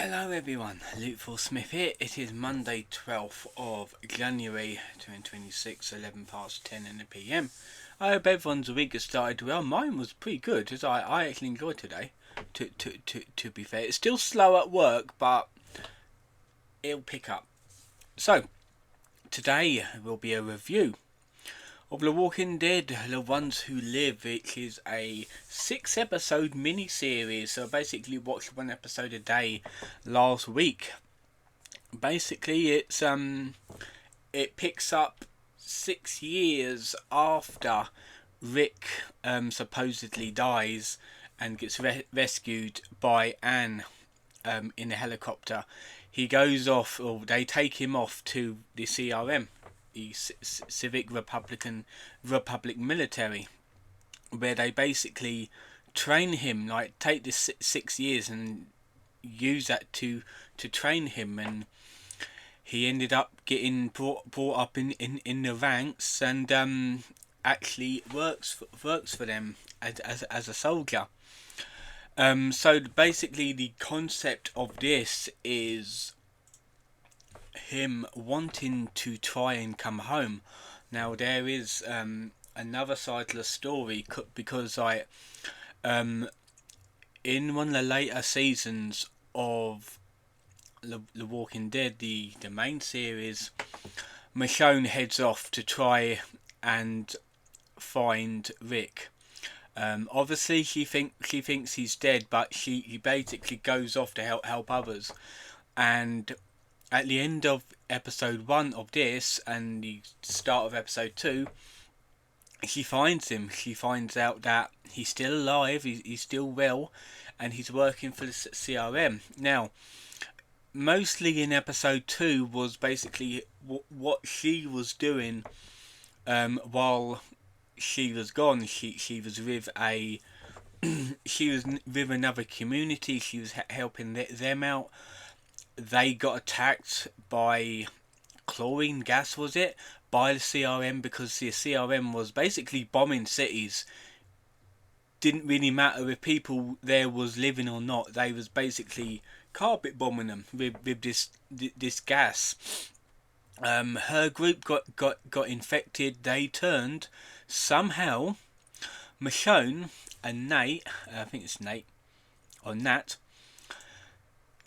Hello everyone, Luke Smith here. It is Monday 12th of January 2026, 11 past 10 in the PM. I hope everyone's week has started well. Mine was pretty good, as I actually enjoyed today, to be fair. It's still slow at work, but it'll pick up. So, today will be a review of The Walking Dead, The Ones Who Live, which is a 6-episode mini-series. So I basically watched one episode a day last week. Basically, it picks up 6 years after Rick supposedly dies and gets rescued by Anne in a helicopter. He goes off, or they take him off to the CRM, the Civic Republic military, where they basically train him, like take this 6 years and use that to train him, and he ended up getting brought up in the ranks, and actually works for them as a soldier. So basically the concept of this is him wanting to try and come home. Now there is another side to the story, because in one of the later seasons of The Walking Dead, the main series, Michonne heads off to try and find Rick. Obviously she thinks he's dead, but he basically goes off to help others, and at the end of episode 1 of this and the start of episode 2, she finds him. She finds out that he's still alive, he's still well, and he's working for the CRM. Now, mostly in episode 2 was basically what she was doing while she was gone. She was with a she was with another community. She was helping them out. They got attacked by chlorine gas, was it, by the CRM, because the CRM was basically bombing cities. Didn't really matter if people there was living or not. They was basically carpet bombing them with this gas. Her group got infected. They turned somehow. Michonne and Nate, I think it's Nate or Nat,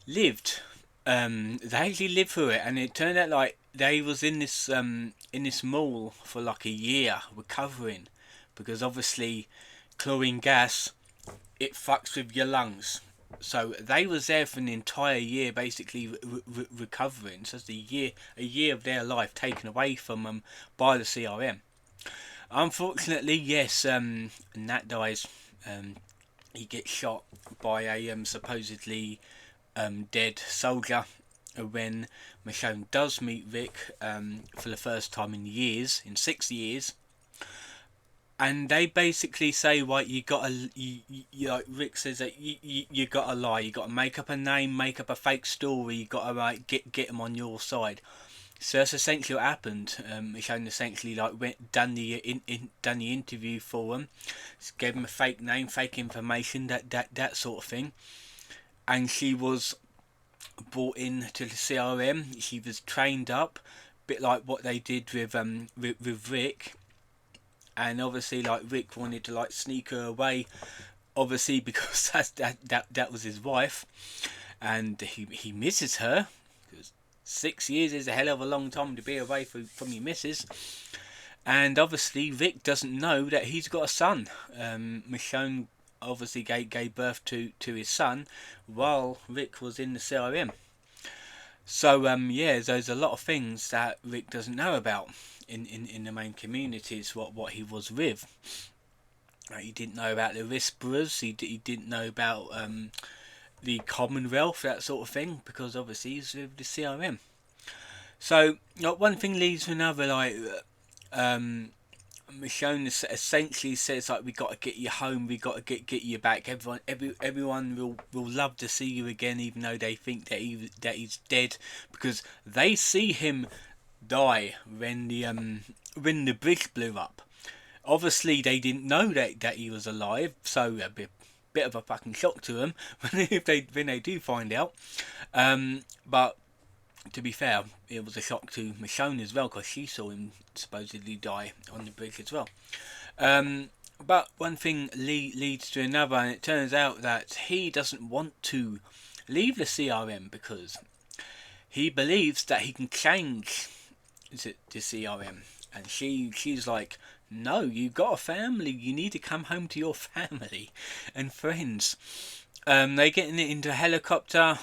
lived. They actually lived through it, and it turned out like they was in this mall for like a year recovering, because obviously chlorine gas, it fucks with your lungs. So they was there for an entire year, basically recovering. So it's a year of their life taken away from them by the CRM. Unfortunately, yes, Nat dies. He gets shot by a supposedly dead soldier when Michonne does meet Rick for the first time in 6 years. And they basically say, right, you like Rick says that you gotta lie, you gotta make up a name, make up a fake story, you gotta get them on your side. So that's essentially what happened. Michonne essentially done the interview for them, gave them a fake name, fake information, that sort of thing, and she was brought in to the CRM. She was trained up, a bit like what they did with Rick. And obviously, like, Rick wanted to like sneak her away, obviously, because that was his wife, and he misses her, because 6 years is a hell of a long time to be away from your missus. And obviously Rick doesn't know that he's got a son. Michonne obviously gave birth to his son while Rick was in the CRM. So yeah, there's a lot of things that Rick doesn't know about in the main communities, what he was with. He didn't know about the Whisperers, he didn't know about the Commonwealth, that sort of thing, because obviously he's with the CRM. So one thing leads to another, like Michonne essentially says, like, we got to get you home, we got to get you back. Everyone will love to see you again, even though they think that he's dead, because they see him die when the bridge blew up. Obviously they didn't know that he was alive, so a bit bit of a fucking shock to them when they do find out. But to be fair, it was a shock to Michonne as well, because she saw him supposedly die on the bridge as well. But one thing leads to another, and it turns out that he doesn't want to leave the CRM because he believes that he can change the CRM. And she's like, no, you got a family, you need to come home to your family and friends. They get into a helicopter,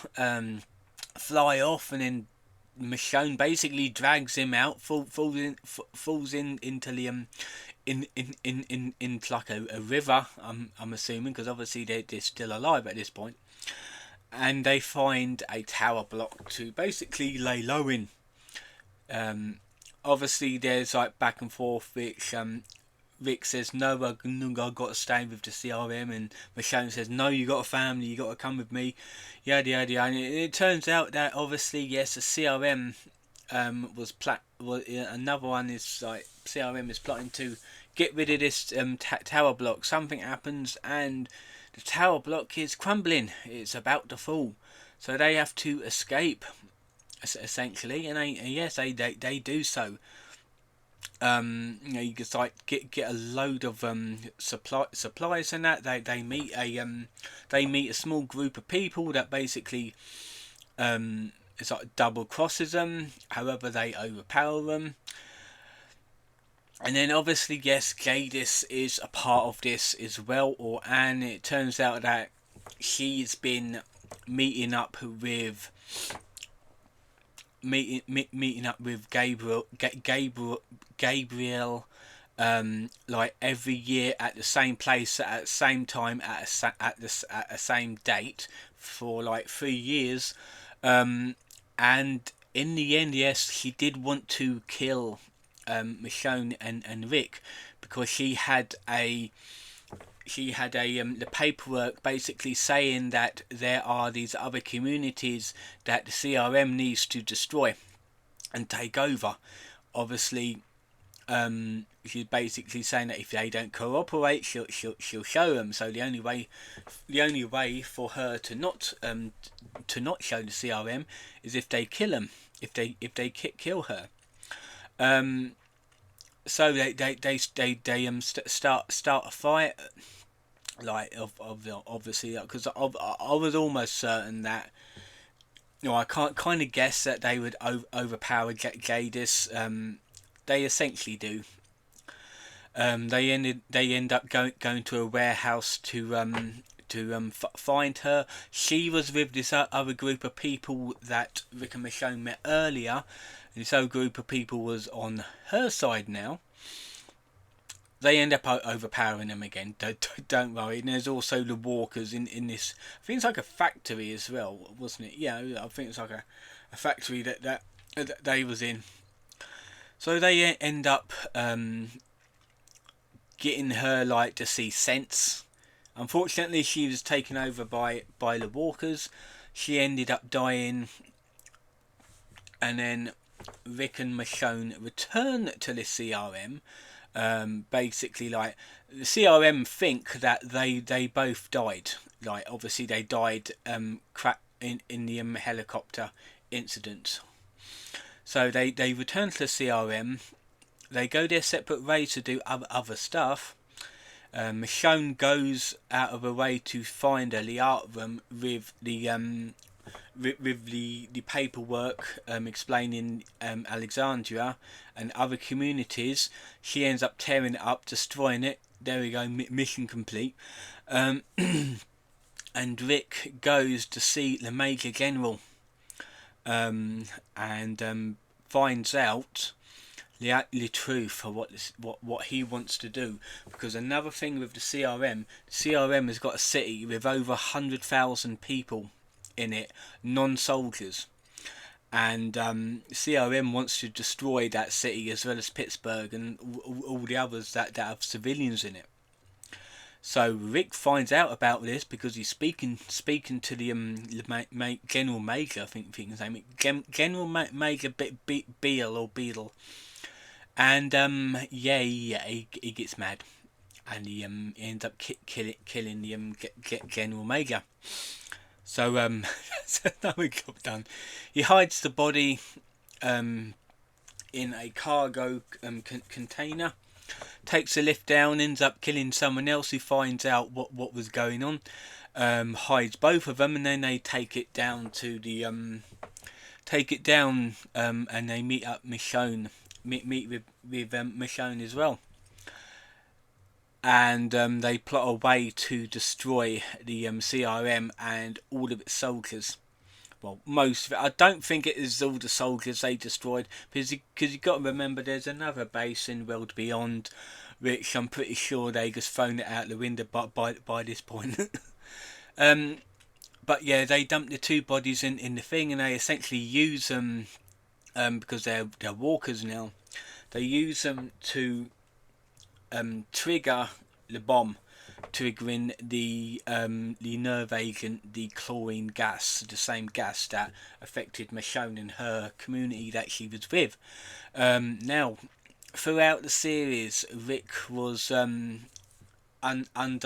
fly off, and then Michonne basically drags him out, falls into the into like a river. I'm assuming, because obviously they're still alive at this point, and they find a tower block to basically lay low in. Obviously there's like back and forth, which Rick says no, I've got to stay with the CRM, and Michonne says no, you got a family, you got to come with me, yada yada yada. And it turns out that obviously yes, the CRM another one is like CRM is plotting to get rid of this tower block. Something happens and the tower block is crumbling, it's about to fall, so they have to escape essentially, and they do so. You just like get a load of supplies and that. They meet a small group of people that basically it's like double crosses them. However, they overpower them. And then obviously yes, Jadis is a part of this as well, and it turns out that she's been meeting up with Gabriel, like every year at the same place at the same time at the same date for like 3 years, and in the end, yes, she did want to kill Michonne and Rick, because she had the paperwork basically saying that there are these other communities that the CRM needs to destroy and take over. Obviously, she's basically saying that if they don't cooperate, she'll show them. So the only way for her to not show the CRM is if they kill them, if they kill her. So they start a fight, like obviously, because I was almost certain that, I can't kind of guess that they would overpower Jadis. They essentially do. They end up going to a warehouse to find her. She was with this other group of people that Rick and Michonne met earlier. This other group of people was on her side now. They end up overpowering them again. Don't worry. And there's also the walkers in this. I think it's like a factory as well, wasn't it? Yeah, I think it's like a factory that they was in. So they end up getting her like to see sense. Unfortunately, she was taken over by the walkers. She ended up dying, and then Rick and Michonne return to the CRM. Basically, like the CRM think that they both died. Like obviously they died in the helicopter incident. So they return to the CRM. They go their separate ways to do other stuff. Michonne goes out of her way to find a art room with the paperwork explaining Alexandria and other communities. She ends up tearing it up, destroying it. There we go, mission complete. And Rick goes to see the Major General, and finds out the truth of what he wants to do. Because another thing with the CRM has got a city with over 100,000 people in it, non-soldiers, and CRM wants to destroy that city as well as Pittsburgh and all the others that have civilians in it. So Rick finds out about this because he's speaking to the General Major, I think his name is General Major Beale, and he gets mad, and he ends up killing the General Major. So that's another job done. He hides the body in a cargo container, takes a lift down, ends up killing someone else who finds out what was going on, hides both of them, and then they take it down to the and they meet up Michonne, meet with Michonne as well, and they plot a way to destroy the CRM and all of its soldiers. Well, most of it. I don't think it is all the soldiers they destroyed, because you've got to remember there's another base in World Beyond, which I'm pretty sure they just thrown it out the window by this point. But yeah, they dump the two bodies in the thing, and they essentially use them, because they're walkers now. They use them to trigger the bomb, triggering the nerve agent, the chlorine gas, the same gas that affected Michonne and her community that she was with. Now, throughout the series, Rick was under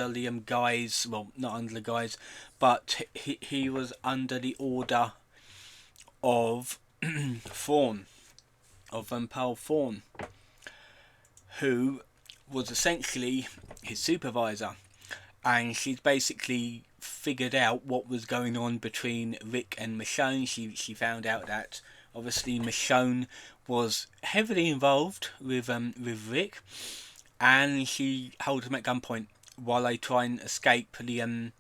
the guise, well, not under the guise, but he was under the order of Thawne, of Pearl Thawne, who was essentially his supervisor, and she's basically figured out what was going on between Rick and Michonne. She found out that obviously Michonne was heavily involved with Rick, and she holds him at gunpoint while they try and escape the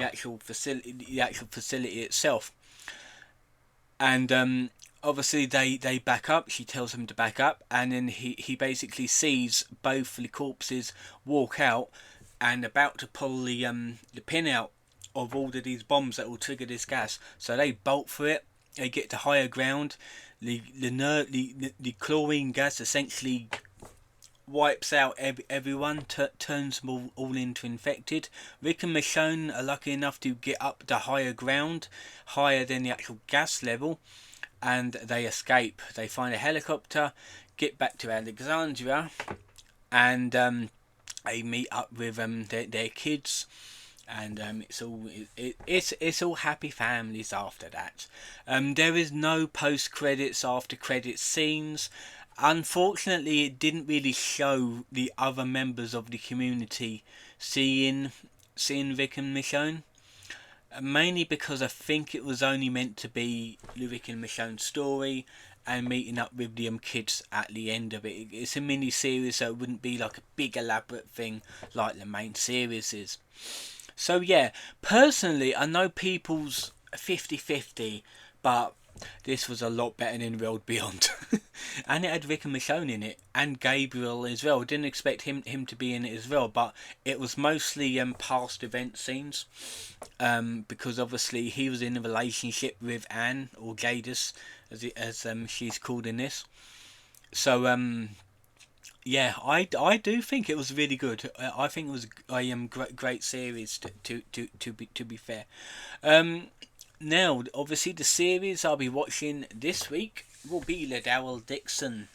actual facility itself. And obviously they back up. She tells him to back up, and then he basically sees both the corpses walk out and about to pull the pin out of all of these bombs that will trigger this gas. So they bolt for it. They get to higher ground. The chlorine gas essentially wipes out everyone, turns them all into infected. Rick and Michonne are lucky enough to get up to higher ground, higher than the actual gas level, and they escape. They find a helicopter, get back to Alexandria, and they meet up with their kids, and it's all happy families after that. There is no post credits, after credits scenes. Unfortunately, it didn't really show the other members of the community seeing Rick and Michonne. Mainly because I think it was only meant to be Rick and Michonne's story and meeting up with the kids at the end of it. It's a mini series, so it wouldn't be like a big elaborate thing like the main series is. So yeah, personally, I know people's 50-50, but this was a lot better than World Beyond. And it had Rick and Michonne in it, and Gabriel as well. Didn't expect him to be in it as well, but it was mostly past event scenes, because obviously he was in a relationship with Anne, or Jadis as she's called in this. So yeah, I do think it was really good. I think it was a great series to be fair. Now, obviously, the series I'll be watching this week will be the Daryl Dixon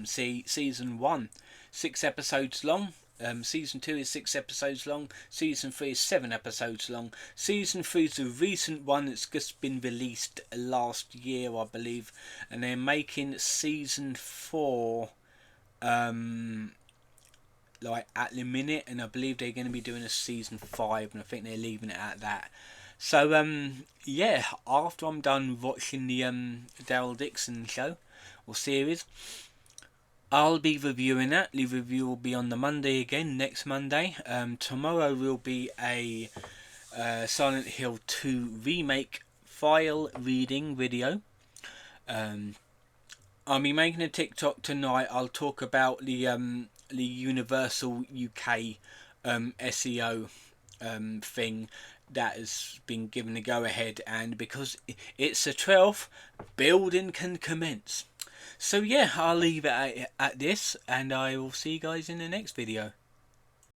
season 1, 6 episodes long. Season 2 is 6 episodes long. Season 3 is 7 episodes long. Season 3 is the recent one that's just been released last year, I believe, and they're making season 4 like at the minute, and I believe they're going to be doing a season 5, and I think they're leaving it at that. So yeah, after I'm done watching the Daryl Dixon show or series, I'll be reviewing that. The review will be on the Monday again, next Monday. Tomorrow will be a Silent Hill 2 remake file reading video. I'll be making a TikTok tonight. I'll talk about the Universal UK SEO thing that has been given the go ahead, and because it's the 12th, building can commence. So yeah, I'll leave it at this, and I will see you guys in the next video.